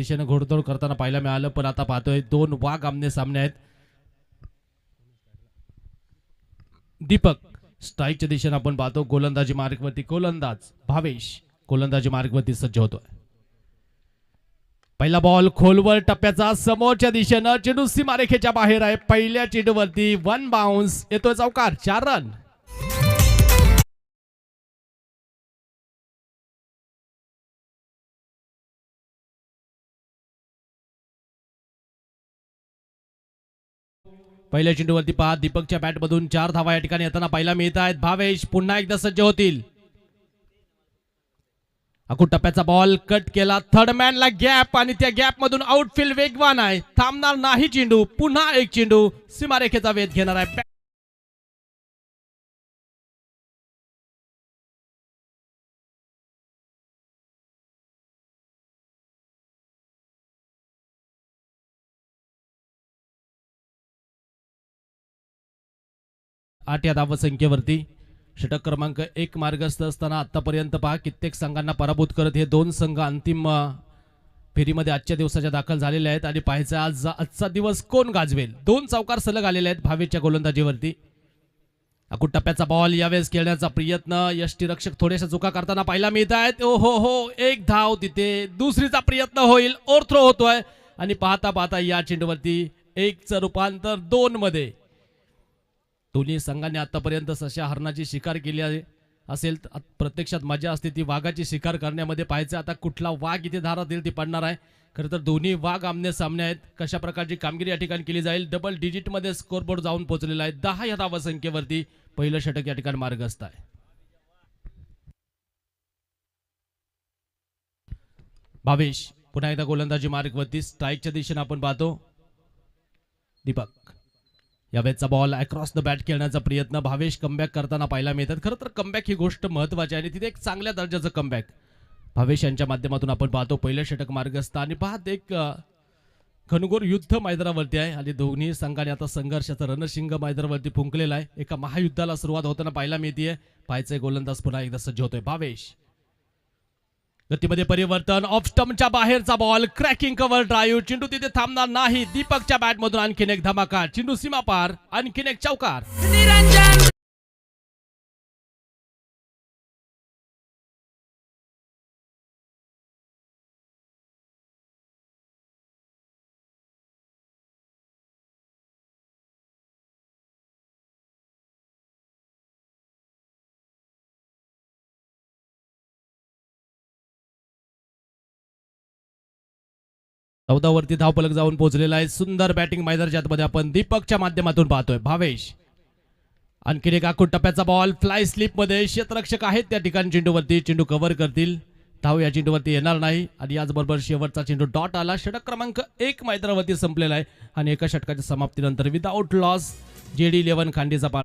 दिशेने घोडदौड करताना पाहायला मिळालं, पण आता पाहतोय दोन वाघ आमने सामने आहेत. दीपक स्ट्राईकच्या दिशेने आपण पाहतो गोलंदाजी मार्गवरती गोलंदाज भावेश गोलंदाजी मार्गवरती सज्ज होतोय. पहिला बॉल खोलवर टप्प्याचा समोरच्या दिशेनं चेंडू सीमारेखेच्या बाहेर आहे. पहिल्या चेंडूवरती वन बाउन्स येतोय चौकार 4 रन. पहिल्या चेंडूवरती पहा दीपकच्या बॅटमधून 4 धावा या ठिकाणी येताना पाहायला मिळत आहेत. भावेश पुन्हा एकदा सज्ज होतील. अकू टप्प्याचा बॉल कट केला, थर्ड मॅनला गॅप आणि त्या गॅप मधून आउटफील्ड वेगवान आहे, थांबणार नाही चेंडू. पुन्हा एक चेंडू सीमारेखेचा वेध घेणार आहे. 8 या धावसंख्येवरती षटक क्रमांक 1 मार्गस्थ असताना आतापर्यंत पहा कित्येक संघांना पराभूत करत हे दोन संघ अंतिम फेरीमध्ये आजच्या दिवसाच्या दाखल झालेले आहेत. आणि पाहायचं आजचा दिवस कोण गाजवेल. 2 चौकार सलग आलेले आहेत भावेशच्या गोलंदाजीवरती. अकुट टप्प्याचा बॉल यावेळेस खेळण्याचा प्रयत्न, यष्टीरक्षक थोड्याशा चुका करताना पाहायला मिळत आहेत. ओ हो, एक धाव तिथे, दुसरीचा प्रयत्न होईल, ओव्हरथ्रो होतोय आणि पाहता पाहता या चेंडूवरती 1चं रूपांतर 2 मध्ये. दोन्ही संघांनी आतापर्यंत सशा हरणाची शिकार केली आहे असेल, प्रत्यक्षात मजा असते ती वाघाची शिकार करण्यामध्ये. पाहायचं आता कुठला वाघ इथे धारा देईल ती पडणार आहे. खरं तर दोन्ही वाघ आमने सामने आहेत. कशा प्रकारची कामगिरी या ठिकाणी केली जाईल. डबल डिजिट मध्ये स्कोरबोर्ड जाऊन पोहोचलेला आहे. 10 या धावसंख्येवरती पहिलं षटक या ठिकाणी मार्गस्थ आहे. भावेश पुन्हा एकदा गोलंदाजी मार्गवरती स्ट्राईकच्या दिशेने आपण पाहतो. दीपक यावेळेचा बॉल अक्रॉस द बॅट खेळण्याचा प्रयत्न भावेश कमबॅक करताना पाहायला मिळतात. खरं तर कमबॅक ही गोष्ट महत्वाची आहे आणि तिथे एक चांगल्या दर्जाचं कमबॅक भावेश यांच्या माध्यमातून आपण पाहतो. पहिलं षटक मार्गस्थ आणि पाहत एक घनघोर युद्ध मैदानावरती आहे आणि दोन्ही संघाने आता संघर्षाचा रणशिंग मैदानावरती फुंकलेला आहे. एका महायुद्धाला सुरुवात होताना पाहायला मिळते. पाहायचंय गोलंदाज पुन्हा एकदा सज्ज होतोय भावेश. गतीमध्ये परिवर्तन, ऑफ स्टंपच्या बाहेरचा बॉल, क्रॅकिंग कव्हर ड्राईव्ह, चेंडू तिथे थांबणार नाही. दीपकच्या बॅटमधून आणखीन एक धमाका, चेंडू सीमा पार, आणखीन एक चौकार. वरती धावपलक जाऊन पोहोचलेला आहे. सुंदर बॅटिंग मैदानाच्या आतमध्ये आपण दीपकच्या माध्यमातून पाहतोय. भावेश आणखीन एक आखूड टप्प्याचा बॉल, फ्लाय स्लिप मध्ये क्षेत्ररक्षक आहेत त्या ठिकाणी चेंडूवरती, चेंडू कव्हर करतील. धाव या चेंडूवरती येणार नाही आणि याचबरोबर शेवटचा चेंडू डॉट आला. षटक क्रमांक 1 मैदानावरती संपलेला आहे आणि एका षटकाच्या समाप्तीनंतर विदाउट लॉस JD11 खांडीचा पार.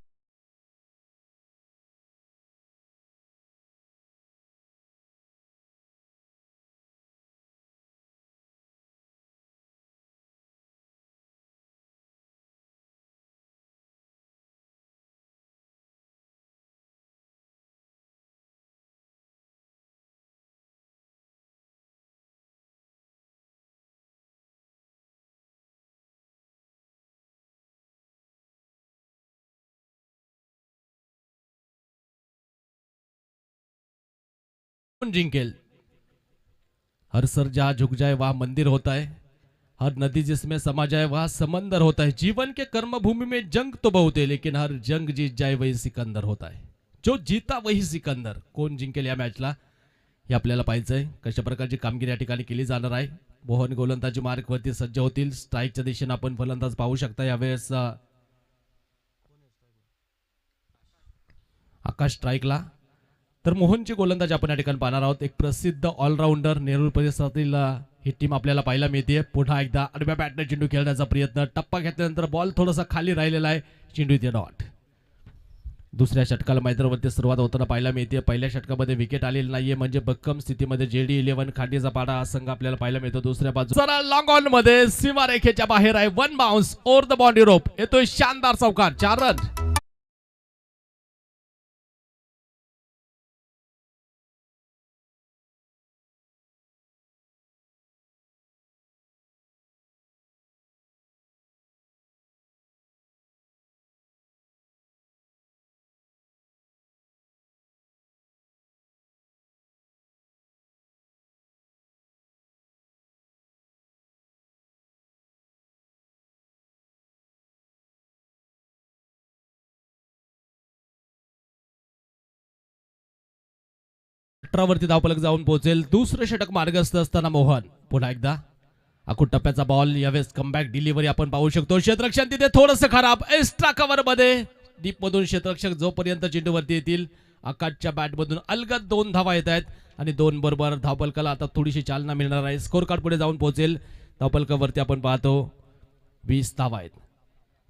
जिंकेल. हर सर जहाँ झुक जाए वह मंदिर होता है, हर नदी जिसमें समा जाए वह समंदर होता है. जीवन के कर्म भूमि में जंग तो बहुत है, लेकिन हर जंग जीत जाए वही सिकंदर होता है. जो जीता वही सिकंदर. कोण जिंकेल या मॅचला हे आपल्याला पाहायचंय. कशा प्रकारची कामगिरी या ठिकाणी केली जाणार आहे. मोहन गोलंदाजी मार्गवरती सज्ज होतील. स्ट्राईकच्या दिशेने आपण फलंदाज पाहू शकता. यावेळेस आकाश स्ट्राईकला, तर मोहनची गोलंदाजी आपण या ठिकाणी पाहणार आहोत. एक प्रसिद्ध ऑलराऊंडर नेरूळ परिसरातील ही टीम आपल्याला पाहायला मिळते. पुन्हा एकदा आडव्या बॅटने चेंडू खेळण्याचा प्रयत्न, टप्पा घेतल्यानंतर बॉल थोडासा खाली राहिलेला आहे, चेंडू इथे डॉट. दुसऱ्या षटकाला मैदानावरती सुरुवात होताना पाहायला मिळते. पहिल्या षटकामध्ये विकेट आलेली नाहीये, म्हणजे भक्कम स्थितीमध्ये JD11 खांडीचा पाडा हा संघ आपल्याला पाहायला मिळतो. दुसऱ्या बाजू सरळ लॉंग ऑन मध्ये सीमारेखेच्या बाहेर आहे. One bounce over the boundary रोप, येतोय शानदार चौकार, 4 रन. 18 वरती धावफलक जाऊन पोहोचेल. दुसरं षटक मार्गस्थ असताना मोहन पुन्हा एकदा आखूड टप्प्याचा बॉल, यावेळेस कमबॅक डिलिव्हरी आपण पाहू शकतो. क्षेत्ररक्षण तिथे थोडंसं खराब, एक्स्ट्रा कव्हर मध्ये डीप मधून क्षेत्ररक्षक जोपर्यंत चेंडूवरती येतील आकाशच्या बॅट मधून अलगद 2 धावा येत आहेत आणि 2 बरोबर धावफलकाला आता थोडीशी चालना मिळणार आहे. स्कोर कार्ड पुढे जाऊन पोहोचेल. धावफलकावरती आपण पाहतो 20 धावा आहेत.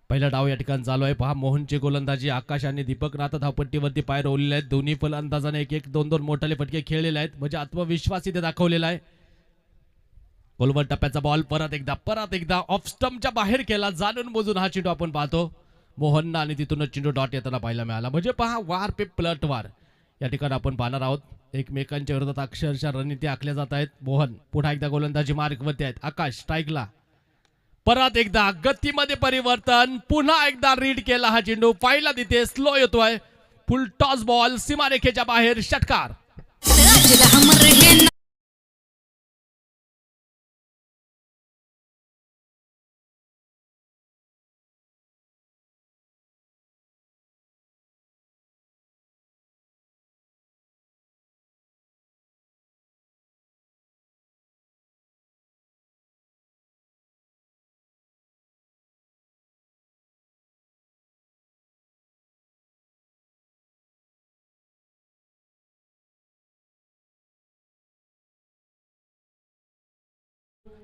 पहिला डाव या ठिकाणी चालू आहे. पहा मोहनची गोलंदाजी, आकाश आणि दीपक आता धावपट्टीवरती पाय रोवलेले आहेत. दोन्ही फलंदाजाने एक एक 2-2 मोठाले फटके खेळलेले आहेत, म्हणजे आत्मविश्वास इथे दाखवलेला आहे. गोलवर टप्प्याचा बॉल परत एकदा ऑफ स्टंपच्या बाहेर केला. जाणून बुजून हा चेंडू आपण पाहतो मोहनना आणि तिथूनच चेंडू डॉट येताना पाहायला मिळाला. म्हणजे पहा वार पे प्लट वार या ठिकाणी आपण पाहणार आहोत. एकमेकांच्या विरोधात अक्षरशः रणनीती आखल्या जात आहेत. मोहन पुन्हा एकदा गोलंदाजी मार्कवरती आहेत. आकाश स्ट्राईकला, परत एकदा गतीमध्ये परिवर्तन, पुन्हा एकदा रीड केला हा चेंडू. पाहिला तिथे स्लो येतोय, फुल टॉस बॉल सीमारेखेच्या बाहेर, षटकार.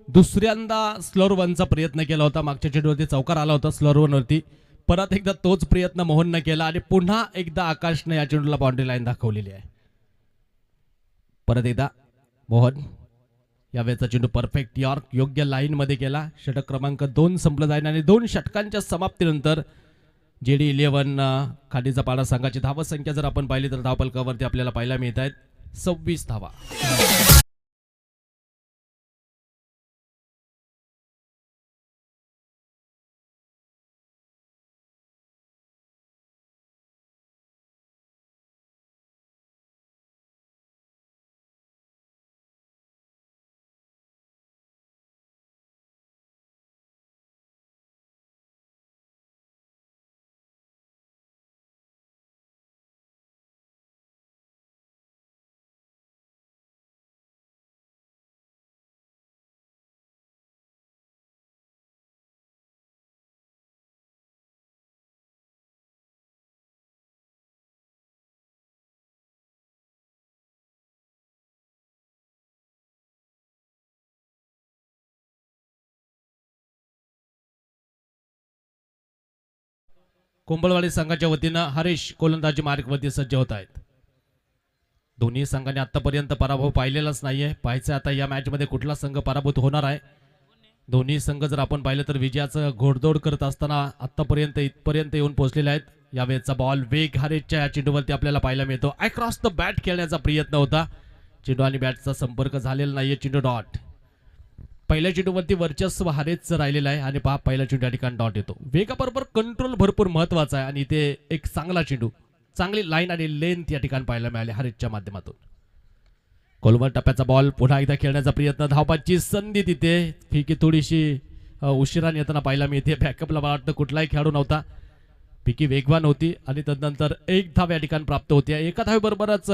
दुसऱ्यांदा स्लोअर वनचा प्रयत्न केला होता. मागच्या चेंडूवरती चौकार आला होता स्लोअर वनवरती. परत एकदा तोच प्रयत्न मोहनने केला आणि पुन्हा एकदा आकाशने या चेंडूला बाउंड्री लाईन दाखवलेली आहे. परत एकदा मोहन, यावेळेचा चेंडू परफेक्ट यॉर्क योग्य लाईन मध्ये केला. षटक क्रमांक 2 संपलं जाईल आणि 2 षटकांच्या समाप्तीनंतर जेडी 11 खाडीचा पाडा संघाची धावसंख्या जर आपण पाहिली तर धावफलकावरती आपल्याला पाहायला मिळत आहेत 26 धावा. कुंभलवाडी संघाच्या वतीनं हरीश गोलंदाजी मार्कवरती सज्ज होत आहेत. दोन्ही संघांनी आतापर्यंत पराभव पाहिलेलाच नाहीये. पाहायचं आता या मॅच मध्ये कुठला संघ पराभूत होणार आहे. दोन्ही संघ जर आपण पाहिलं तर विजयाचं घोडदौड करत असताना आतापर्यंत इथपर्यंत येऊन पोहोचलेले आहेत. यावेळेचा बॉल वेग हरीशच्या या चेंडूवरती आपल्याला पाहायला मिळतो. अक्रॉस द बॅट खेळण्याचा प्रयत्न होता. चेंडू आणि बॅटचा संपर्क झालेला नाहीये. चेंडू डॉट. पहिल्या चेंडूवरती वर्चस्व हरेच राहिलेलं आहे आणि पहा पहिला चेंडू या ठिकाणी डॉट येतो. वेगाबरोबर कंट्रोल भरपूर महत्वाचा आहे आणि इथे एक चांगला चेंडू, चांगली लाईन आणि लेंथ या ठिकाणी पाहायला मिळाली हरेचच्या माध्यमातून. गोलवर टप्प्याचा बॉल पुन्हा एकदा खेळण्याचा प्रयत्न, धावपाची संधी तिथे फिकी थोडीशी उशिराने येताना पाहायला मिळते. बॅकअपला मला वाटतं कुठलाही खेळाडू नव्हता. फिकी वेगवान होती आणि तदनंतर एक धाव या ठिकाणी प्राप्त होती. एका धावेबरोबरच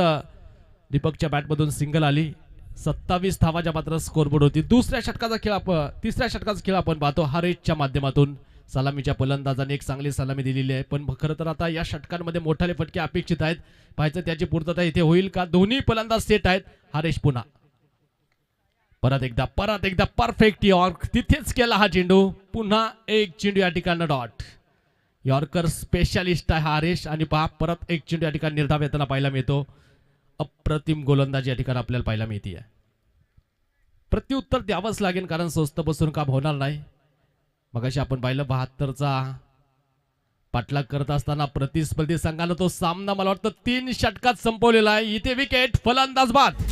दीपकच्या बॅटमधून सिंगल आली. 27 धावाच्या मात्र स्कोरबोर्ड होती. तिसऱ्या षटकाचा खेळ आपण पाहतो हरेशच्या माध्यमातून. सलामीच्या फलंदाजाने एक चांगली सलामी दिलेली आहे, पण खरं तर आता या षटकांमध्ये मोठाले फटके अपेक्षित आहेत. पाहायचं त्याची पूर्तता इथे होईल का. दोन्ही फलंदाज सेट आहेत. हरेश पुन्हा परत एकदा परफेक्ट यॉर्क, तिथेच केला हा चेंडू. पुन्हा एक चेंडू या ठिकाणी डॉट. यॉर्कर स्पेशालिस्ट आहे हरेश आणि पहा परत एक चेंडू या ठिकाणी निर्धाव येताना पाहायला मिळतो. अप्रतिम गोलंदाजी या ठिकाणी आपल्याला पाहायला मिळते. प्रत्युत्तर द्यावंच लागेल कारण स्वस्त बसून काम होणार नाही. मगाशी आपण पाहिलं 72चा पाठलाग करत असताना प्रतिस्पर्धी संघानं तो सामना मला वाटतं 3 षटकात संपवलेला आहे. इथे विकेट, फलंदाज बाद.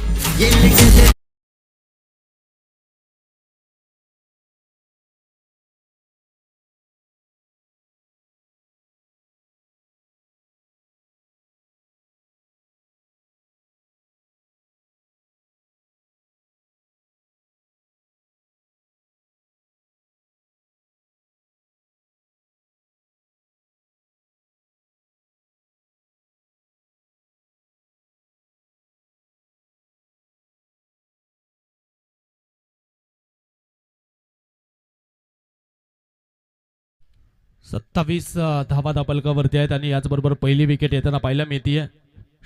27 धावा धापलकावरती आहेत आणि याचबरोबर पहिली विकेट येताना पाहायला मिळतीये.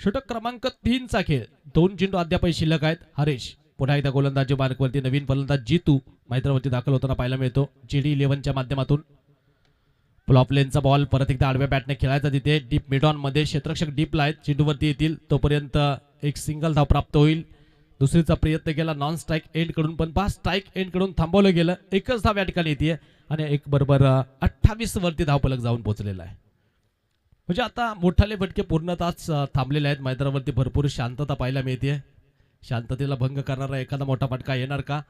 षटक क्रमांक 3 चा खेळ. 2 चेंडू अद्यापही शिल्लक आहेत. हरेश पुन्हा एकदा गोलंदाजी मार्कवरती नवीन फलंदाज जितू मैदानावरती दाखल होताना पाहायला मिळतो. जीडी 11 च्या माध्यमातून फ्लॉप लेनचा बॉल परत एकदा आडव्या बॅटने खेळायचा तिथे डीप मिड ऑन मध्ये क्षेत्ररक्षक डीपला आहेत. चेंडूवरती येतील तोपर्यंत एक सिंगल धाव प्राप्त होईल. दुसरीचा प्रयत्न केला नॉन स्ट्राईक एंड कडून पण 5 स्ट्राईक एंड कडून थांबवलं गेलं. एकच धाव या ठिकाणी येते आणि एक बरोबर 28 वरती धावफलक जाऊन पोहोचलेला आहे. म्हणजे आता मोठाले फटके पूर्णतःच थांबलेले आहेत. मैदानावरती भरपूर शांतता पाहायला मिळते. शांततेला भंग करणारा एखादा मोठा फटका येणार का?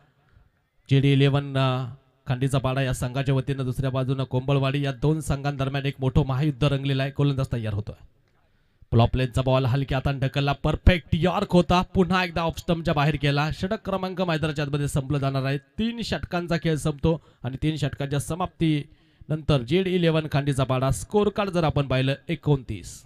जेडी 11 खांडीचा पाडा या संघाच्या वतीनं, दुसऱ्या बाजूनं कोंबळवाडी, या दोन संघांदरम्यान एक मोठं महायुद्ध रंगलेलं आहे. गोलंदाज तयार होतोय. फ्लॉप लेनचा बॉल हलक्या हाताने ढकलला. परफेक्ट यॉर्क होता. पुन्हा एकदा ऑफ स्टंपच्या बाहेर गेला. षटक क्रमांक मैदानाच्या आतमध्ये संपलं जाणार आहे. 3 षटकांचा खेळ संपतो आणि 3 षटकांच्या समाप्ती नंतर जेड 11 खांडीचा पाडा. स्कोर कार्ड जर आपण पाहिलं 29.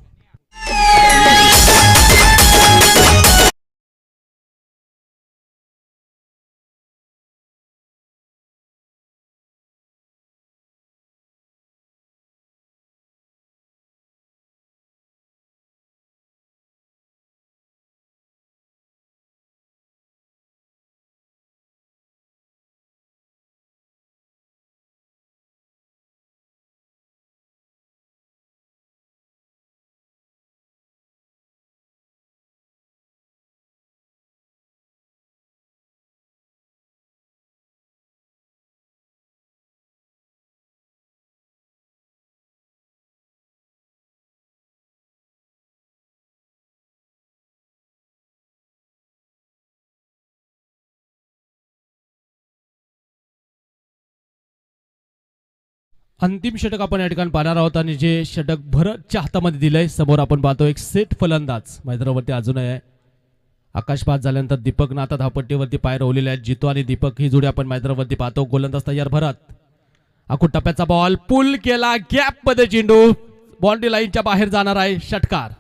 अंतिम षटक आपण या ठिकाणी पाहणार आहोत आणि जे षटक भरतच्या हातामध्ये दिलंय समोर आपण पाहतो एक सेट फलंदाज मैदानावरती अजूनही आहे. आकाश बाद झाल्यानंतर दीपक आता धावपट्टीवरती पाय रोवलेले आहेत. जितो आणि दीपक ही जोडी आपण मैदानावरती पाहतो. गोलंदाज तयार भरत. आखूड टप्प्याचा बॉल पुल केला. गॅप मध्ये चेंडू बाउंड्री लाईनच्या बाहेर जाणार आहे. षटकार.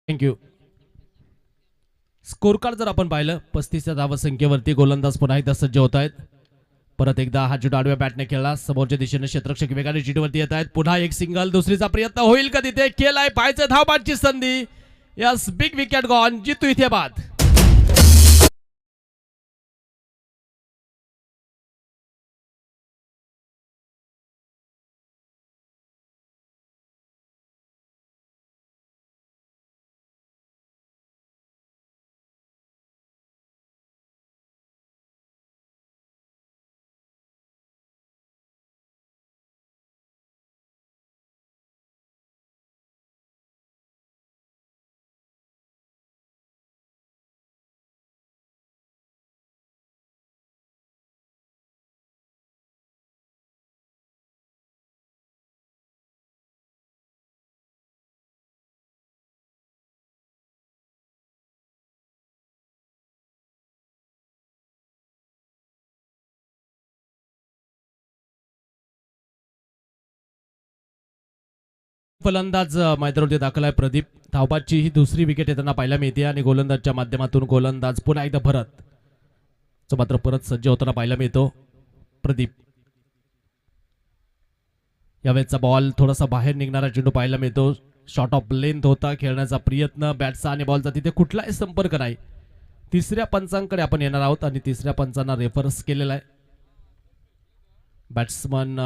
थँक्यू. स्कोर कार्ड जर आपण पाहिलं 35 धावा संख्येवरती गोलंदाज पुन्हा एकदा सज्ज होत आहेत. परत एकदा हा चेंडू आडव्या बॅटने खेळला. समोरच्या दिशेने क्षेत्ररक्षक वेगाने चेंडूवरती येत आहेत. पुन्हा एक सिंगल. दुसरीचा प्रयत्न होईल का तिथे? केलाय. पाहायचं धावबादची संधी. Yes, big wicket gone. Jitu इथे बाद. फलंदाज मैदानावरती दाखल आहे प्रदीप. धावबादची ही दुसरी विकेट येताना पाहायला मिळते आणि गोलंदाजच्या माध्यमातून गोलंदाज पुन्हा एकदा भरत मात्र परत सज्ज होताना पाहायला मिळतो. प्रदीप. यावेळेचा बॉल थोडासा बाहेर निघणारा चेंडू पाहायला मिळतो. शॉर्ट ऑफ लेंथ होता. खेळण्याचा प्रयत्न बॅटचा आणि बॉलचा तिथे कुठलाही संपर्क नाही. तिसऱ्या पंचांकडे आपण येणार आहोत आणि तिसऱ्या पंचांना रेफरन्स केलेला आहे. बॅट्समन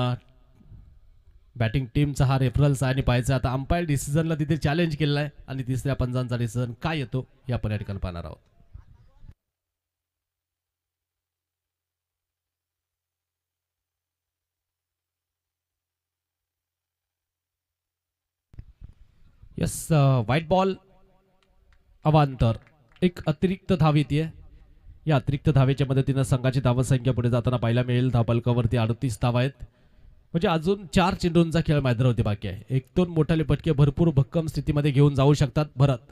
बॅटिंग टीमचा हा रेफरन्स आहे आणि पाहायचं आता अंपायर डिसिजनला तिथे चॅलेंज केलेला आहे आणि तिसऱ्या पंचांचा डिसिजन काय येतो हे आपण या ठिकाणी पाहणार आहोत. यस, व्हाईट बॉल अवांतर. एक अतिरिक्त धाव येते. या अतिरिक्त धावेच्या मदतीनं संघाची धावसंख्या पुढे जाताना पाहायला मिळेल. धावफलकावरती 38 धावा आहेत. म्हणजे अजून 4 चेंडूंचा खेळ मैदानावरती बाकी आहे. 1-2 मोठाले फटके भरपूर भक्कम स्थितीमध्ये घेऊन जाऊ शकतात भरत.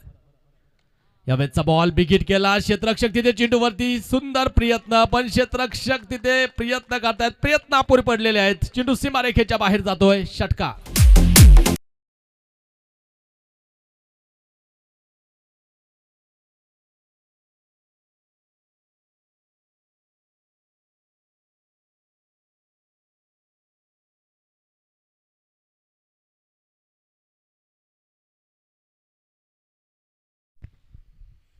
यावेळेचा बॉल बिगिट केला, क्षेत्ररक्षक तिथे चेंडूवरती सुंदर प्रयत्न, पण क्षेत्ररक्षक तिथे प्रयत्न करतायत, प्रयत्न अपुरे पडलेले आहेत. चेंडू सीमारेखेच्या बाहेर जातोय, षटका.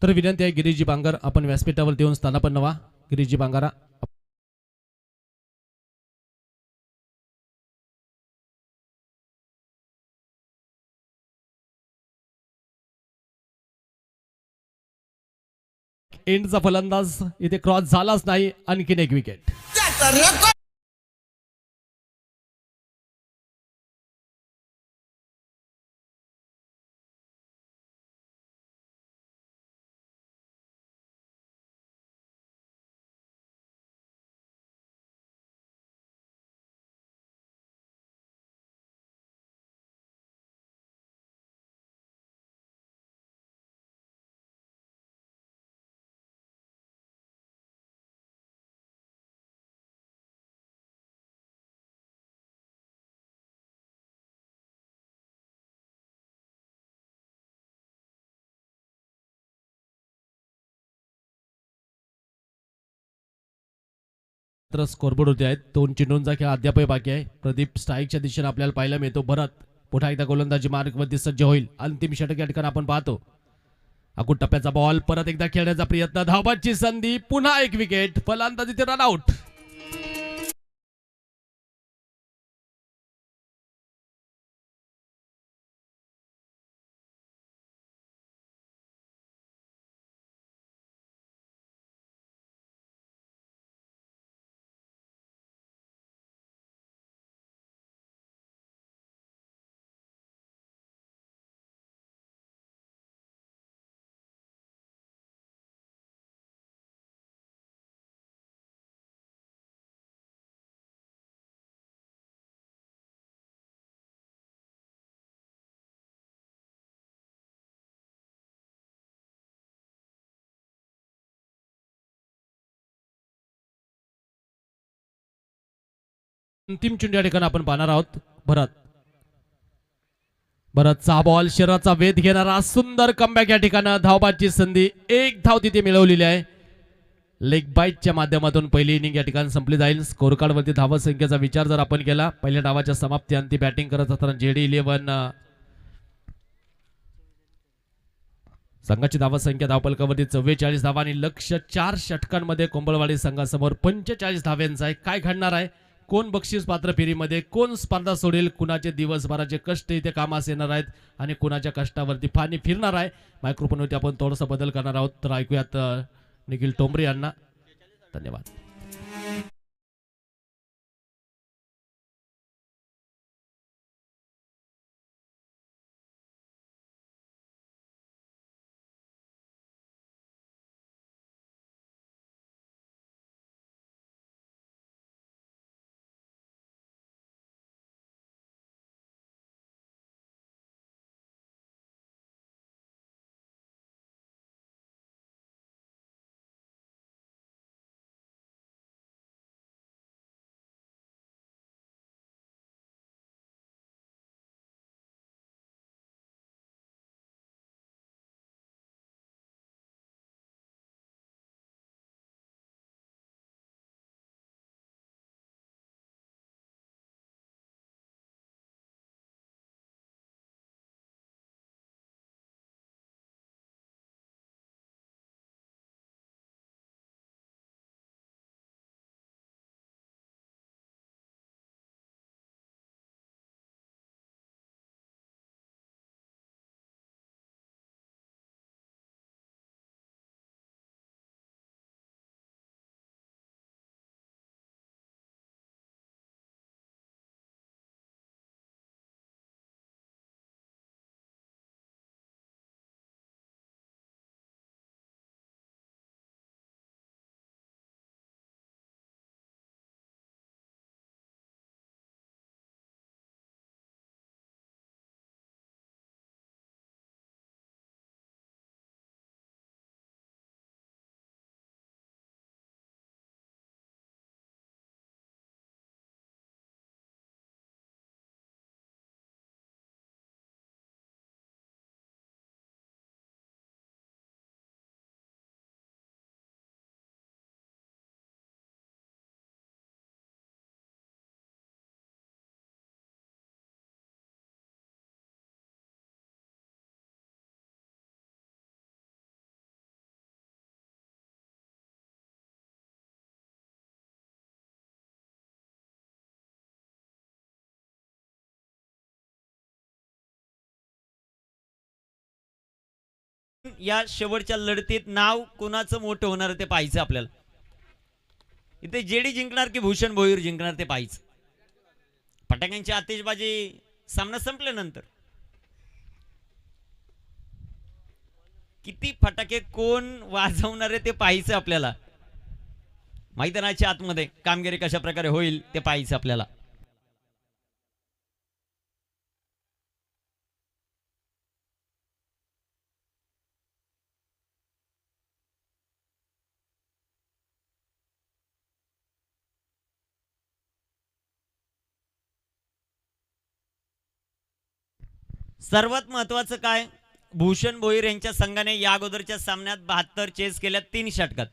तर विनंती आहे गिरीजी बांगर, आपण व्यासपीठावरती येऊन स्थानापन्न व्हा. गिरीजी बांगारा. एंडचा फलंदाज इथे क्रॉस झालाच नाही, आणखीन एक विकेट. स्कोरबोर्ड होते आहेत. 2 चेंडूंचा खेळ अद्यापही बाकी आहे. प्रदीप स्ट्राईकच्या दिशेने आपल्याला पाहायला मिळतो. भरत पुन्हा एकदा गोलंदाजी मार्गवरती सज्ज होईल. अंतिम षटक या ठिकाणी आपण पाहतो. अकुट टप्प्याचा बॉल परत एकदा खेळण्याचा प्रयत्न, धावबाची संधी, पुन्हा एक विकेट, फलंदाज इथे रनआउट. अंतिम चेंडू या ठिकाणी आपण पाहणार आहोत. भरत, भरतचा बॉल शरीराचा वेध घेणारा सुंदर कमबॅक या ठिकाणी, धावबाची संधी, एक धाव तिथे मिळवलेली आहे. लेग बाईटच्या माध्यमातून पहिली इनिंग या ठिकाणी संपली जाईल. स्कोर कार्ड वरती धावा संख्येचा विचार जर आपण केला, पहिल्या डावाच्या समाप्ती अंती बॅटिंग करत असताना JD11 संघाची धावा संख्या धावपलकावरती 44 धावा आणि लक्ष्य 4 षटकांमध्ये कोंबळवाडी संघासमोर 45 धाव्यांचा आहे. काय घडणार आहे, कोण बक्षीस पात्र फेरीमध्ये, कोण स्पर्धा सोडेल, कुणाचे दिवसभराचे कष्ट इथे कामास येणार आहेत आणि कुणाच्या कष्टावरती पाणी फिरणार आहे. मायक्रोफोनवरती आपण थोडासा बदल करणार आहोत. तर ऐकूयात निखिल टोंबरे यांना. धन्यवाद. या शेवटच्या लढतीत नाव कुणाचं मोठं होणार ते पाहायचं आपल्याला. इथे जेडी जिंकणार की भूषण भोईर जिंकणार ते पाहायचं. फटाक्यांची आतिषबाजी सामना संपल्यानंतर किती फटाके कोण वाजवणार आहे ते पाहायचं आपल्याला. मैदानाच्या आतमध्ये कामगिरी कशा प्रकारे होईल ते पाहायचं आपल्याला. सर्वात महत्वाचं काय, भूषण भोईर यांच्या संघाने या अगोदरच्या सामन्यात 72 चेस केल्यात 3 षटकात.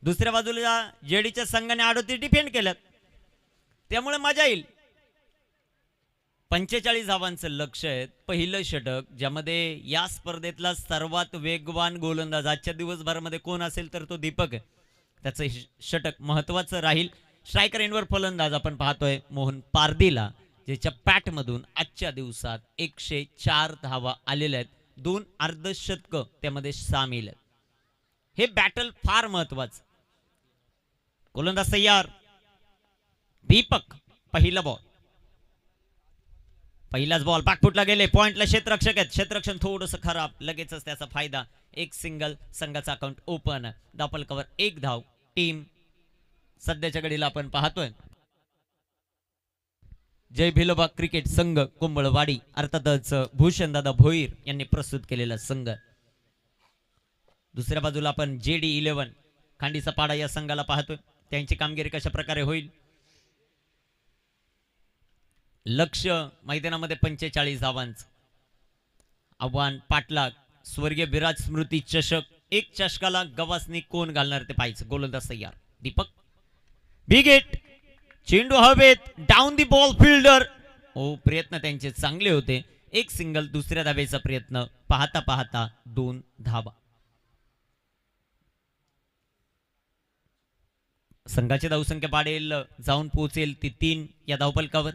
दुसऱ्या बाजूला जेडीच्या संघाने 38 डिफेंड केल्यात. त्यामुळे मजा येईल. 45 धावांचं लक्ष आहे. पहिलं षटक ज्यामध्ये या स्पर्धेतला सर्वात वेगवान गोलंदाज आजच्या दिवसभरामध्ये कोण असेल तर तो दीपक आहे. त्याचं षटक महत्वाचं राहील. स्ट्रायकर एंडवर फलंदाज आपण पाहतोय मोहन पारदीला, ज्याच्या पॅटमधून आजच्या दिवसात 104 धावा आलेल्या आहेत. 2 अर्धशतक त्यामध्ये सामील आहेत. हे बॅटल फार महत्वाचं. गोलंदाज तयार. दीपक पहिला बॉल. पहिलाच बॉल बॅकफुटला गेले. पॉइंटला क्षेत्ररक्षक आहेत. क्षेत्ररक्षण थोडंसं खराब. लगेचच त्याचा फायदा. एक सिंगल. संघाचा अकाउंट ओपन. डबल कव्हर 1 धाव. टीम सध्याच्या घडीला आपण पाहतोय जय भिलोबा क्रिकेट संघ कुंभळवाडी, अर्थातच भूषणदादा भोईर यांनी प्रस्तुत केलेला संघ. दुसऱ्या बाजूला आपण जेडी 11 खांडीचा पाडा या संघाला पाहतोय. त्यांची कामगिरी कशा प्रकारे होईल. लक्ष मैदानामध्ये 45 धावांचं आव्हान. पाटला स्वर्गीय विराज स्मृती चषक. 1 चषकाला गवासनी कोण घालणार ते पाहायचं. गोलंदाज तयार. Deepak big hit. चेंडू हवेत. Down the ball fielder. हो, प्रयत्न त्यांचे चांगले होते. 1 सिंगल. दुसऱ्या धावेचा प्रयत्न. पाहता पाहता 2 धावा. संघाची धावसंख्या वाढेल, जाऊन पोहोचेल ती 3 या धावफलकावर.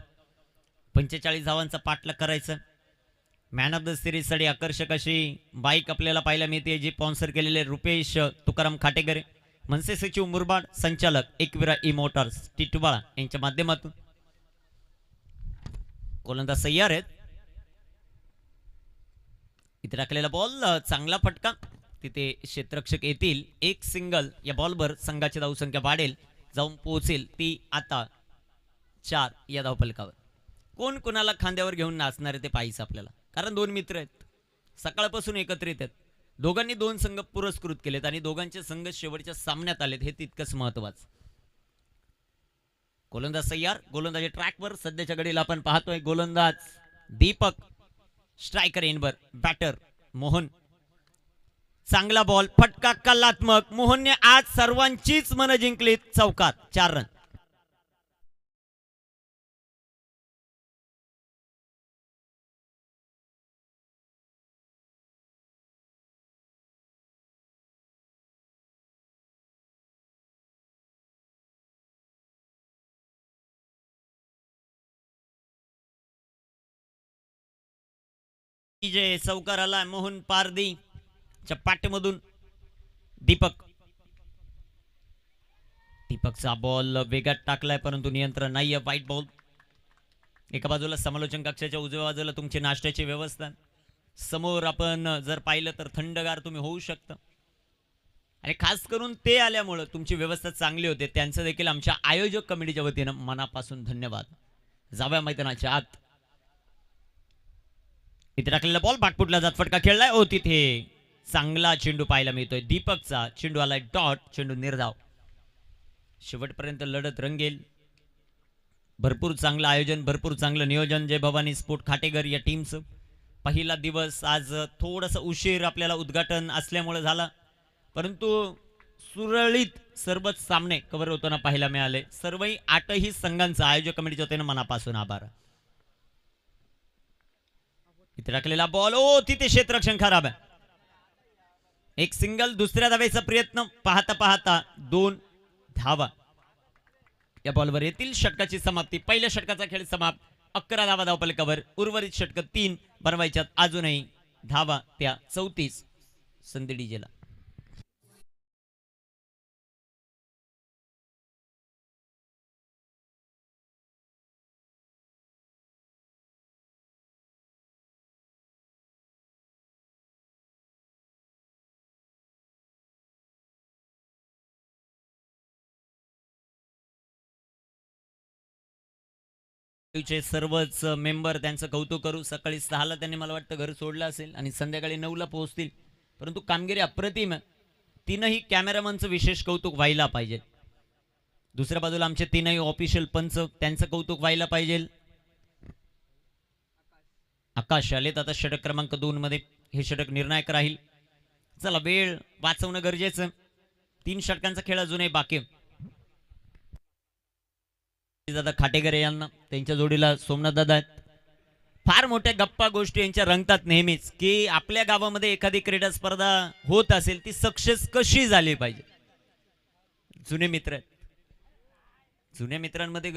45 धावांचा पाठलाग करायचा. मॅन ऑफ द सिरीज साठी आकर्षक अशी बाईक आपल्याला पाहायला मिळते, जी स्पॉन्सर केलेले रुपेश तुकाराम खाटेकर, मनसे सचिव मुरबाड, संचालक एकविरा ई मोटर्स टिटवाळा यांच्या माध्यमातून. गोलंदाज तयार आहेत. इथे टाकलेला बॉल चांगला फटका. तिथे क्षेत्ररक्षक येतील. 1 सिंगल. या बॉलवर संघाची धावसंख्या वाढेल, जाऊन पोहोचेल ती आता 4 या धावफलकावर. कोण कोणाला खांद्यावर घेऊन नाचणार आहे ते पाहायचं आपल्याला. कारण 2 मित्र आहेत, सकाळपासून एकत्रित आहेत. दोघांनी 2 संघ पुरस्कृत केलेत आणि दोघांचे संघ शेवटच्या सामन्यात आलेत. हे तितकंच महत्वाचं. गोलंदाज तयार. गोलंदाजी ट्रॅकवर सध्याच्या घडीला आपण पाहतोय. गोलंदाज दीपक. स्ट्रायकर एंडवर बॅटर मोहन. चांगला बॉल. फटका कलात्मक. मोहनने आज सर्वांचीच मन जिंकलीत. चौकात 4 रन. जे चौकार आला मोहन पारदी च्या पाठीमधून. दीपक. दीपकचा बॉल वेगात टाकलाय, परंतु नियंत्रण नाहीये. वाईट बॉल. एका बाजूला समालोचन कक्षाच्या उजव्या बाजूला तुमची नाश्त्याची व्यवस्था. समोर आपण जर पाहिलं तर थंडगार तुम्ही होऊ शकता. आणि खास करून ते आल्यामुळे तुमची व्यवस्था चांगली होते. त्यांचं देखील आमच्या आयोजक कमिटीच्या वतीनं मनापासून धन्यवाद. जाव्या मैदानाच्या आत. इथे टाकलेला बॉल बाटपुटला जात फटका खेळलाय. ओ, तिथे चांगला चेंडू पाहायला मिळतोय. दीपकचा चेंडू आलाय डॉट. चेंडू निर्धाव. शेवटपर्यंत लढत रंगेल. भरपूर चांगलं आयोजन, भरपूर चांगलं नियोजन जय भवानी स्पोर्ट खाटेगर या टीमचं. पहिला दिवस आज थोडासा उशीर आपल्याला उद्घाटन असल्यामुळे झाला, परंतु सुरळीत सर्वच सामने कव्हर होताना पाहायला मिळाले. सर्वही 8ही संघांचं आयोजक कमिटीच्या वतीनं मनापासून आभार. इथे टाकलेला बॉल. ओ, तिथे क्षेत्ररक्षण खराब आहे. 1 सिंगल. दुसऱ्या धावेचा प्रयत्न. पाहता पाहता 2 धावा या बॉलवर येतील. षटकाची समाप्ती. पहिल्या षटकाचा खेळ समाप्त. 11 धावा धावफलकावर. उर्वरित षटक 3 बनवायच्यात. अजूनही धावा त्या 34. संधी डीजेला. चे सर्वच मेंबर त्यांचं कौतुक करू. सकाळी 6ला त्यांनी मला वाटतं घर सोडलं असेल आणि संध्याकाळी 9ला पोहोचतील, परंतु कामगिरी अप्रतिम आहे. तीनही कॅमेरामनचं विशेष कौतुक व्हायला पाहिजे. दुसऱ्या बाजूला आमचे तीनही ऑफिशियल पंच, त्यांचं कौतुक व्हायला पाहिजे. आकाश आलेत आता षटक क्रमांक 2 मध्ये. हे षटक निर्णायक राहील. चला, वेळ वाचवणं गरजेचं. 3 षटकांचा खेळ अजूनही बाकी. दादा खाटेकर यांना, त्यांच्या जोडीला सोमनाथ दादा आहेत. फार मोठ्या गप्पा गोष्टी यांच्या रंगतात नेहमीच, की आपल्या गावामध्ये एखादी क्रीडा स्पर्धा होत असेल ती सक्सेस कशी झाली पाहिजे. जुने मित्र आहेत. जुन्या मित्रांमध्ये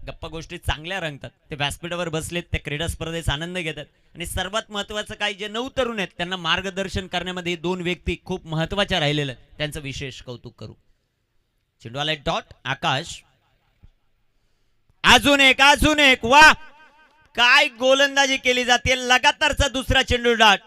गप्पा गोष्टी चांगल्या रंगतात. ते व्यासपीठावर बसलेत, त्या क्रीडा स्पर्धेचा आनंद घेतात. आणि सर्वात महत्वाचं काय, जे नवतरुण आहेत त्यांना मार्गदर्शन करण्यामध्ये 2 व्यक्ती खूप महत्वाच्या राहिलेल्या आहेत. त्यांचं विशेष कौतुक करू. चेंडू आलाय डॉट. आकाश अजून एक. वा, काय गोलंदाजी केली जाते. लगातारचा दुसरा चेंडू डॉट.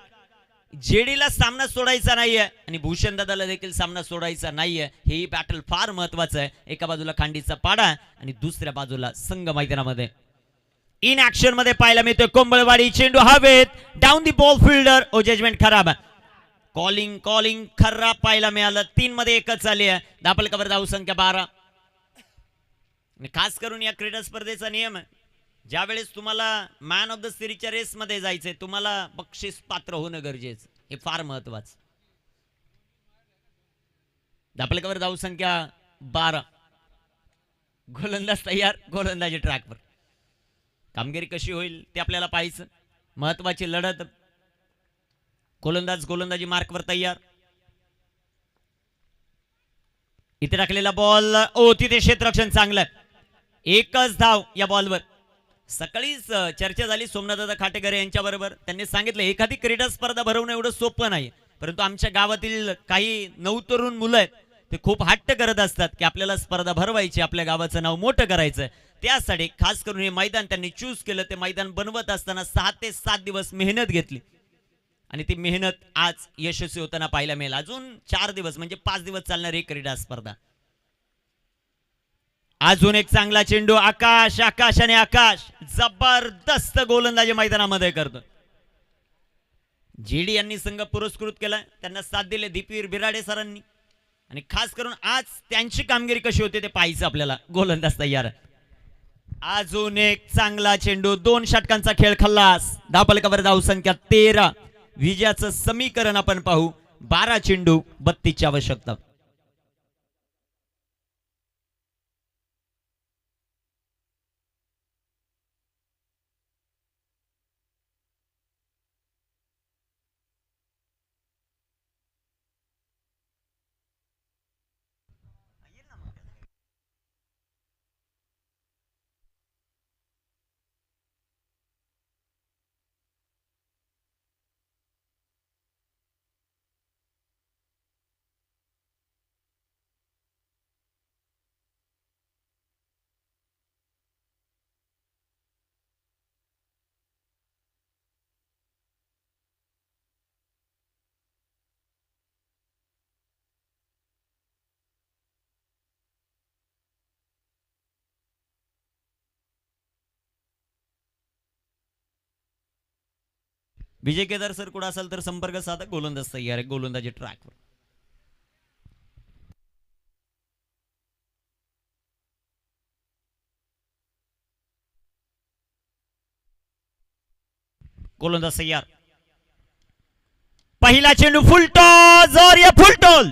जेडीला सामना सोडायचा नाहीये आणि भूषण दादाला देखील सामना सोडायचा नाहीये. हे बॅटल फार महत्वाचं आहे. एका बाजूला खांडीचा पाडा आणि दुसऱ्या बाजूला संघ मैदानामध्ये इन ऍक्शन मध्ये पाहायला मिळतोय. कोंबळवाडी चेंडू हवेत. Down the ball fielder. ओ जजमेंट खराब. कॉलिंग खराब पाहायला मिळालं. 3 मध्ये 1च आली आहे. दापलकावर धाव संख्या 12. आणि खास करून या क्रीडा स्पर्धेचा नियम आहे, ज्यावेळेस तुम्हाला मॅन ऑफ द सिरीजच्या रेस मध्ये जायचंय, तुम्हाला बक्षीस पात्र होणं गरजेचं. हे फार महत्वाचं. दापलकावर धाव संख्या 12. गोलंदाज तयार. गोलंदाजी ट्रॅकवर. कामगिरी कशी होईल ते आपल्याला पाहायचं. महत्वाची लढत. गोलंदाजी मार्कवर तयार. इथे टाकलेला बॉल. ओ, तिथे क्षेत्ररक्षण चांगलं. 1च धाव या बॉलवर. सकाळीच चर्चा झाली सोमनाथदादा खाटेकर यांच्या बरोबर. त्यांनी सांगितलं एखादी क्रीडा स्पर्धा भरवणं एवढं सोपं नाही, परंतु आमच्या गावातील काही नवतरुण मुलं आहेत, ते खूप हट्ट करत असतात की आपल्याला स्पर्धा भरवायची, आपल्या गावाचं नाव मोठं करायचं. त्यासाठी खास करून हे मैदान त्यांनी चूज केलं. ते मैदान बनवत असताना 6 ते 7 दिवस मेहनत घेतली आणि ती मेहनत आज यशस्वी होताना पाहायला मिळेल. अजून 4 दिवस म्हणजे 5 दिवस चालणार ही क्रीडा स्पर्धा. अजून एक चांगला चेंडू. आकाश जबरदस्त गोलंदाजी मैदानामध्ये करतो. जेडी यांनी संघ पुरस्कृत केलाय. त्यांना साथ दिले दीपवीर बिराडे सरांनी. आणि खास करून आज त्यांची कामगिरी कशी होते ते पाहायचं आपल्याला. गोलंदाज तयार. अजून एक चांगला चेंडू. 2 षटकांचा खेळ खल्लास. धापलकावर धाव संख्या 13. विजयाचं समीकरण आपण पाहू. 12 चेंडू 32ची आवश्यकता. विजय केदार सर कुठं असाल तर संपर्क साधा. गोलंदाज तयार आहे. गोलंदाजी ट्रॅकवर. गोलंदाज तयार. पहिला चेंडू फुलटॉस और ये फुलटॉल.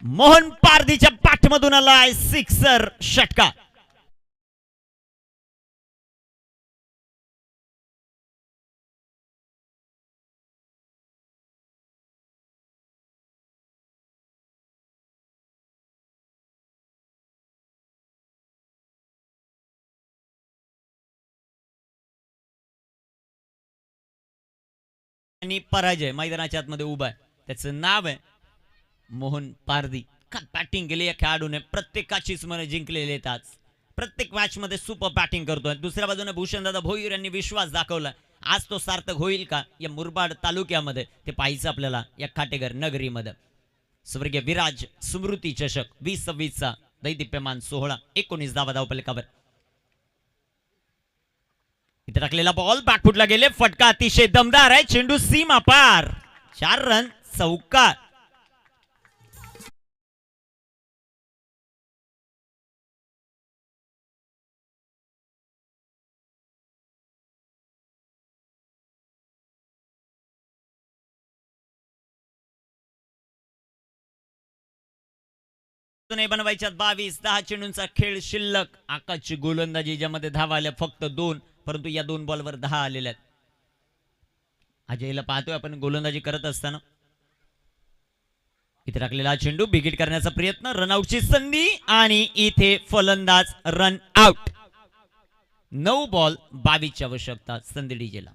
मोहन पारदीच्या पाठमधून आलाय. सिक्सर. षटका. आणि पराजय मैदानाच्या आतमध्ये उभा आहे. त्याचं नाव आहे मोहन पारदी. का बॅटिंग केली या खेळाडूने, प्रत्येकाचीच मनं जिंकलेली आहेत. आज प्रत्येक मॅच मध्ये सुपर बॅटिंग करतोय. दुसऱ्या बाजूने भूषणदादा भोईर यांनी विश्वास दाखवला. आज तो सार्थक होईल का या मुरबाड तालुक्यामध्ये ते पाहायचं आपल्याला या खाटेघर नगरीमध्ये. स्वर्गीय विराज स्मृती चषक 2026चा दैदिप्यमान सोहळा 19 धावा धावफलकावर. इथे टाकलेला बॉल बॅकफुटला गेले, फटका अतिशय दमदार आहे, चेंडू सीमा पार, 4 रन चौकार. बनवायच्या 22 10 चेंडूंचा खेळ शिल्लक. आकाशची गोलंदाजी ज्यामध्ये धावा आल्या फक्त 2, परंतु या 2 बॉलवर 10 आलेल्या आहेत. अजयला पाहतोय आपण गोलंदाजी करत असताना. इथे टाकलेला चेंडू बिगिट करण्याचा प्रयत्न, रनआउटची संधी आणि इथे फलंदाज रन आउट. 9 बॉल 22ची आवश्यकता संधी डीजेला.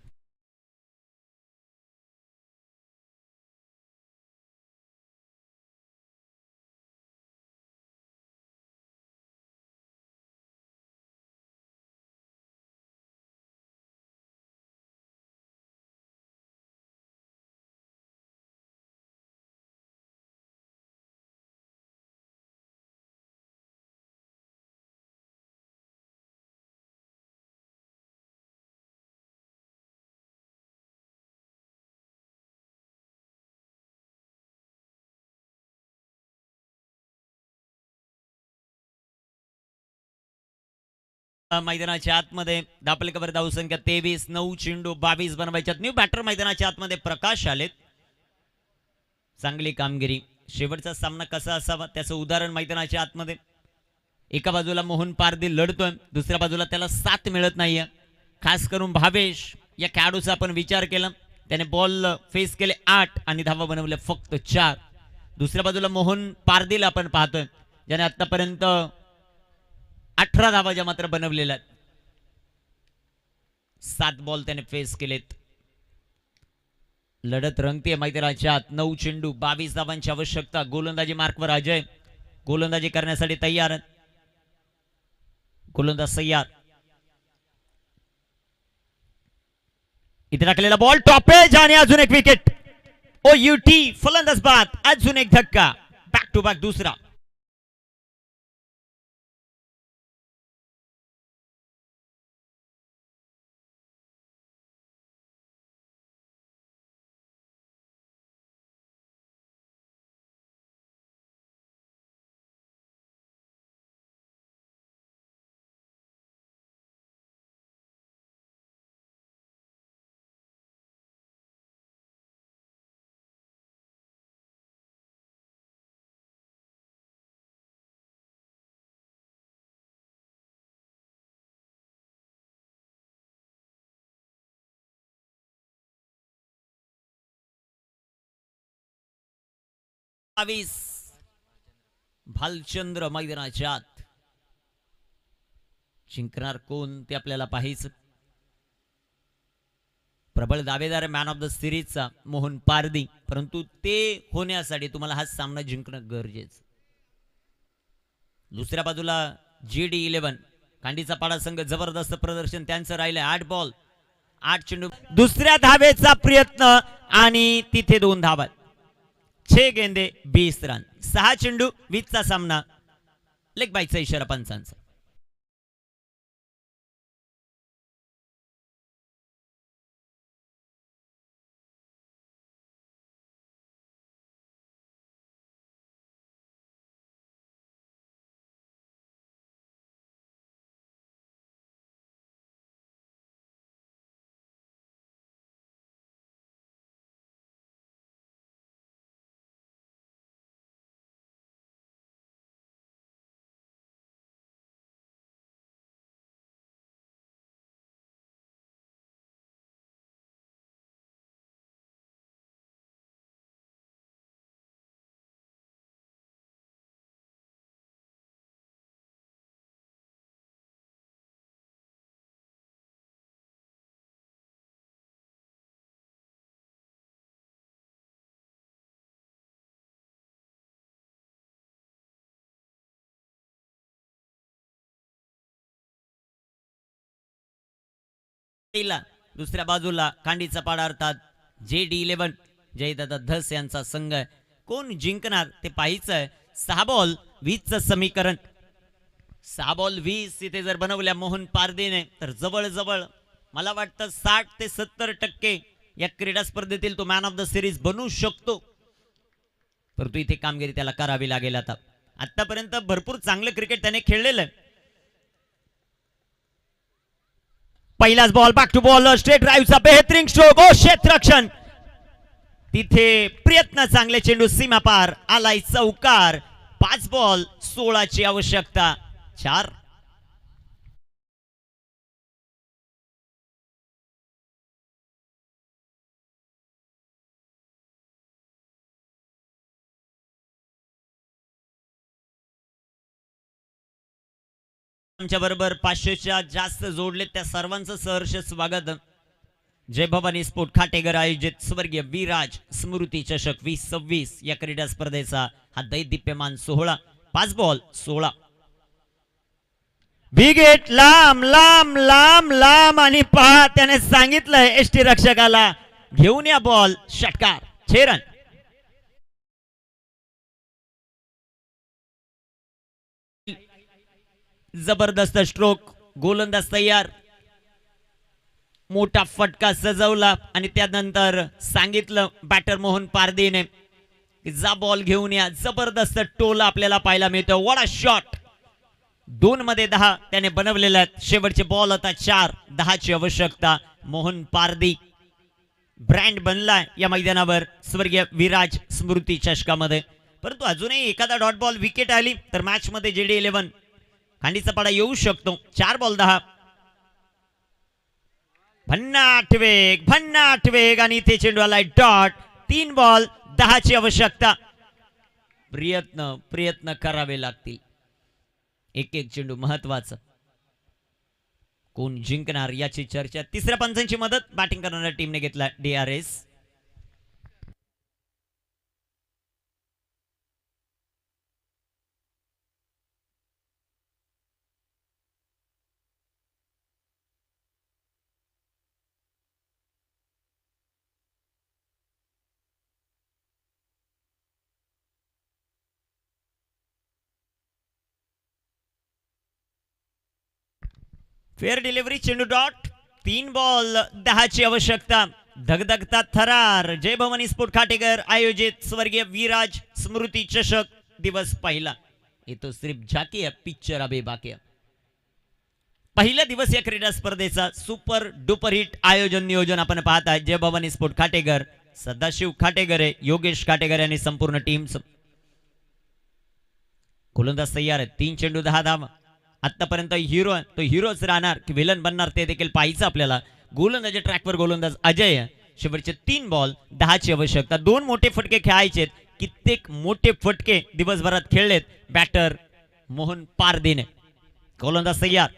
मैदानाच्या आतमध्ये धापलकावर धावसंख्या 23, 9 चेंडू 22 बनवायच्यात. न्यू बॅटर मैदानाच्या आतमध्ये प्रकाश आलेत. चांगली कामगिरी. शेवटचा सामना कसा असावा त्याचं उदाहरण मैदानाच्या आतमध्ये. एका बाजूला मोहन पारदी लढतोय, दुसऱ्या बाजूला त्याला साथ मिळत नाहीये. खास करून भावेश या खेळाडूचा आपण विचार केला, त्याने बॉल फेस केले 8 आणि धावा बनवल्या फक्त 4. दुसऱ्या बाजूला मोहन पारदीला आपण पाहतोय, ज्याने आतापर्यंत 18 धावा ज्या मात्र बनवलेल्या आहेत. 7 बॉल त्याने फेस केलेत. लढत रंगते मैदानाच्या आत. 9 चेंडू 22 धावांची आवश्यकता. गोलंदाजी मार्कवर अजय गोलंदाजी करण्यासाठी तयार. गोलंदाज तयार. इथे टाकलेला बॉल टॉपेज आणि अजून एक विकेट. ओ युटी फलंदाज बाद. अजून एक धक्का. बॅक टू बॅक दुसरा. भालचंद्र मैदानाच्या आत. जिंकणार कोण ते आपल्याला पाहायचं. प्रबळ दावेदार मॅन ऑफ द सिरीजचा मोहन पारदी, परंतु ते होण्यासाठी तुम्हाला हा सामना जिंकणं गरजेचं. दुसऱ्या बाजूला GD11 कांडीचा पाडा संघ जबरदस्त प्रदर्शन त्यांचं राहिलंय. 8 बॉल 8 चेंडू. दुसऱ्या धावेचा प्रयत्न आणि तिथे 2 धावा. 6 गेंदे 20 रन. 6 चेंडू 20चा सामना. लेग बाईचा इशारा पंचांचा. तिला दुसऱ्या बाजूला खांडीचा पाडा अर्थात JD11 जयदादा धस यांचा संघ आहे. कोण जिंकणार ते पाहायचं आहे. 6 बॉल 20चं समीकरण, 6 बॉल 20 इथे जर बनवल्या मोहन पारदेने तर जवळजवळ मला वाटतं 60 ते 70% या क्रीडा स्पर्धेतील तो मॅन ऑफ द सिरीज बनू शकतो. परंतु इथे कामगिरी त्याला करावी लागेल. आतापर्यंत भरपूर चांगलं क्रिकेट त्याने खेळलेलं आहे. पहिलाच ball back to ball straight ड्राईव्हचा बेहतरीन स्ट्रोक ओ क्षेत्ररक्षण तिथे प्रयत्न चांगले चेंडू सीमा पार आलाय चौकार. 5 बॉल 16ची आवश्यकता 4. आमच्या बरोबर 500च्या जास्त जोडले त्या सर्वांचं सहर्ष स्वागत. जय भवानी स्पोर्ट खाटेगर आयोजित स्वर्गीय विराज स्मृती चषक 2026 या क्रीडा स्पर्धेचा हा दैदिप्यमान सोहळा. 5 बॉल 16. विकेट लांब लांब लांब लांब आणि पहा त्याने सांगितलंय एसटी रक्षकाला घेऊन या बॉल. षटकार 6 रन. जबरदस्त स्ट्रोक गोलंदाज तयार. मोठा फटका सजवला आणि त्यानंतर सांगितलं बॅटर मोहन पारदेने की जा बॉल घेऊन या. जबरदस्त टोल आपल्याला पाहायला मिळतो. What a shot. 2 मध्ये 10 त्याने बनवलेले आहेत. शेवटचे बॉल आता 4. 10ची आवश्यकता. मोहन पारदी ब्रँड बनलाय या मैदानावर स्वर्गीय विराज स्मृती चषकामध्ये. परंतु अजूनही एखादा डॉट बॉल विकेट आली तर मॅच मध्ये JD11 खांडीचा पाडा येऊ शकतो. 4 बॉल 10. भन्नाट वेग आणि इथे चेंडू आलाय डॉट. 3 बॉल 10ची आवश्यकता. प्रयत्न करावे लागतील. एक चेंडू महत्वाचा. कोण जिंकणार याची चर्चा. तिसऱ्या पंचांची मदत बॅटिंग करणाऱ्या टीमने घेतला DRS. फेअर डिलिव्हरी चेंडू डॉट. 3 बॉल 10ची आवश्यकता. धगधगता थरार जय भवानी स्पोर्ट खाटेकर आयोजित स्वर्गीय विराज स्मृती चषक दिवस पहिला. ये तो सिर्फ झाकी है, पिक्चर अभी बाकी है. पहिला दिवस या क्रीडा स्पर्धेचा सुपर डुपर हिट आयोजन नियोजन आपण पाहत आहे. जय भवानी स्पोर्ट खाटेकर, सदाशिव खाटेगरे, योगेश खाटेगर आणि संपूर्ण टीम. गोलंदाज तयार आहे. 3 चेंडू 10 धावा. आतापर्यंत हिरो तो हिरोच राहणार की विलन बनणार ते देखील पाहायचं आपल्याला. गोलंदाजी ट्रॅकवर गोलंदाज अजय. शेवटचे 3 बॉल 10ची आवश्यकता. 2 मोठे फटके खेळायचेत. कित्येक मोठे फटके दिवसभरात खेळलेत बॅटर मोहन पारदेने. गोलंदाज तयार.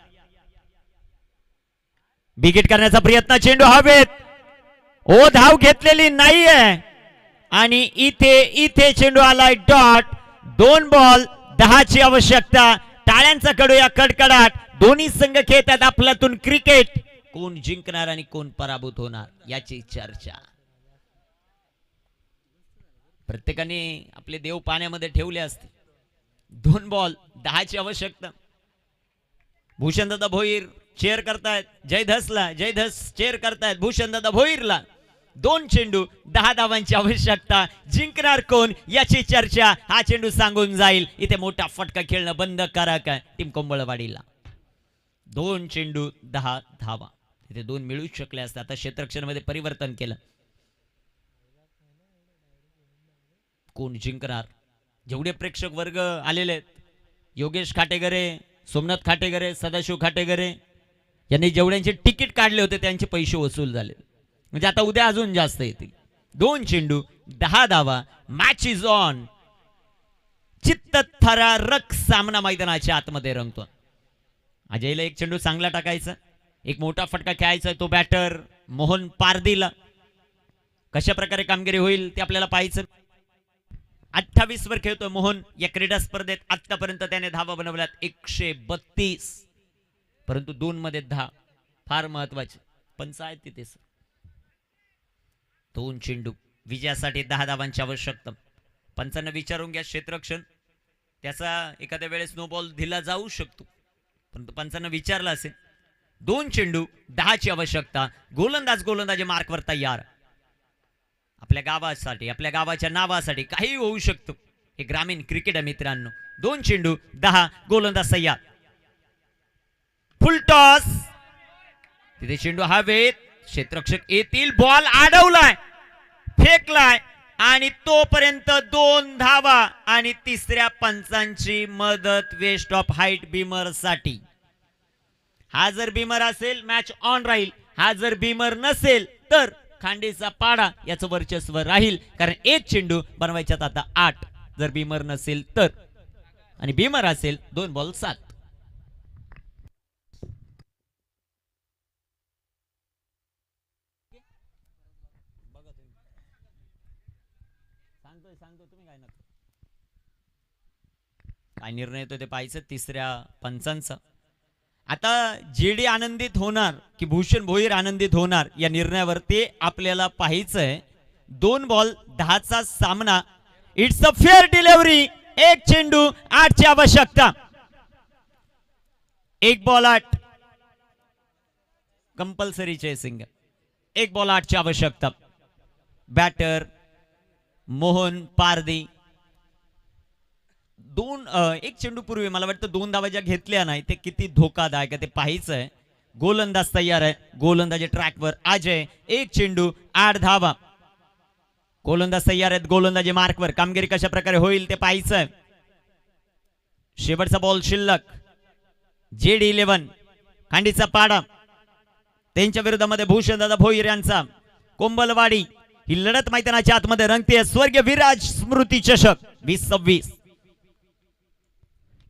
विकेट करण्याचा प्रयत्न. चेंडू हवेत. ओ धाव घेतलेली नाहीये आणि इथे चेंडू आलाय डॉट. 2 बॉल 10ची आवश्यकता. टाळ्यांचा कडूया कडकडाट. दोन्ही संघ खेळतात आपल्यातून क्रिकेट. कोण जिंकणार आणि कोण पराभूत होणार याची चर्चा. प्रत्येकाने आपले देव पाण्यामध्ये ठेवले असते. 2 बॉल 10ची आवश्यकता. भूषणदादा भोईर चेअर करतायत जयधसला. जयधस चेअर करतायत भूषणदादा भोईरला. 2 चेंडू 10 धावांची आवश्यकता. जिंकणार कोण याची चर्चा. हा चेंडू सांगून जाईल. इथे मोठा फटका खेळणं बंद करा काय टीम कोंबळवाडीला. 2 चेंडू 10 धावा. इथे 2 मिळू शकले असते. आता क्षेत्ररक्षण मध्ये परिवर्तन केलं. कोण जिंकणार. जेवढे प्रेक्षक वर्ग आलेले आहेत, योगेश खाटेगरे, सोमनाथ खाटेगरे, सदाशिव खाटेगरे यांनी जेवढ्यांचे तिकीट काढले होते त्यांचे पैसे वसूल झाले. म्हणजे आता उद्या अजून जास्त येतील. 2 चेंडू 10 धावा. Match is on. चित्तथरारक सामना मैदानाच्या आतमध्ये रंगतो. अजयला 1 चेंडू चांगला टाकायचा. एक मोठा फटका खेळायचा. तो बॅटर मोहन पारदीला. कशा प्रकारे कामगिरी होईल ते आपल्याला पाहायचं. 28 वर खेळतोय मोहन या क्रीडा स्पर्धेत. आतापर्यंत त्याने धावा बनवल्यात 132. परंतु 2 मध्ये 10 फार महत्वाचे. पंच आहेत तिथे सर. 2 चेंडू विजयासाठी 10 धावांची आवश्यकता. पंचांना विचारून घ्या क्षेत्ररक्षण त्याचा एखाद्या वेळेस नो बॉल दिला जाऊ शकतो, परंतु पंचांना विचारला असेल. 2 चेंडू 10 ची आवश्यकता. गोलंदाजी मार्कवर तयार. आपल्या गावासाठी आपल्या गावाच्या नावासाठी काही होऊ शकतो हे ग्रामीण क्रिकेट आहे मित्रांनो. 2 चेंडू 10 गोलंदाज तयार. फुल टॉस तिथे चेंडू हवेत. क्षेत्ररक्षक येतील. बॉल अडवलाय फेकलाय आणि तोपर्यंत 2 धावा आणि तिसऱ्या पंचांची मदत वेस्ट ऑफ हाईट बीमर साठी. हा जर बीमर असेल मॅच ऑन राहील. हा जर बीमर नसेल तर खांडेचा पाडा याचं वर्चस्व राहील, कारण एक चेंडू बनवायच्यात आता 8 जर बीमर नसेल तर, आणि बीमर असेल 2 बॉल 7. काय निर्णय येतो ते पाहायचं तिसऱ्या पंचांचा. आता जेडी आनंदित होणार की भूषण भोईर आनंदित होणार या निर्णयावर ते आपल्याला पाहायचंय. 2 बॉल 10 चा सामना. It's a fair delivery. 1 चेंडू 8 ची आवश्यकता. 1 बॉल 8 कंपल्सरी चेसिंग. 1 बॉल 8 ची आवश्यकता. बॅटर मोहन पारदी. 1 चेंडू पूर्वी मला वाटतं 2 धावा ज्या घेतल्या नाही ते किती धोकादायक आहे ते पाहायचंय. गोलंदाज तयार आहे. गोलंदाजी ट्रॅकवर अजय. 1 चेंडू 8 धावा. गोलंदाज तयार आहेत. गोलंदाजी मार्कवर. कामगिरी कशा प्रकारे होईल ते पाहायचंय. शेवटचा बॉल शिल्लक. जेडी 11 खांडीचा पाडा त्यांच्या विरोधामध्ये भूषणदादा भोईर यांचा कोंबलवाडी. ही लढत मैदानाच्या आतमध्ये रंगते. स्वर्गीय विराज स्मृती चषक 2026.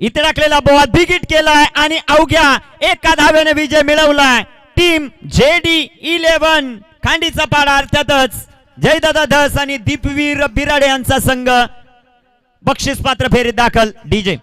इथे टाकलेला बॉल बिगिट केलाय आणि अवघ्या 1 धावेने विजय मिळवलाय टीम जेडी 11 खांडीचा पाडा. अर्थातच जयदादा धस आणि दीपवीर बिराडे यांचा संघ बक्षीस पात्र फेरीत दाखल. डीजे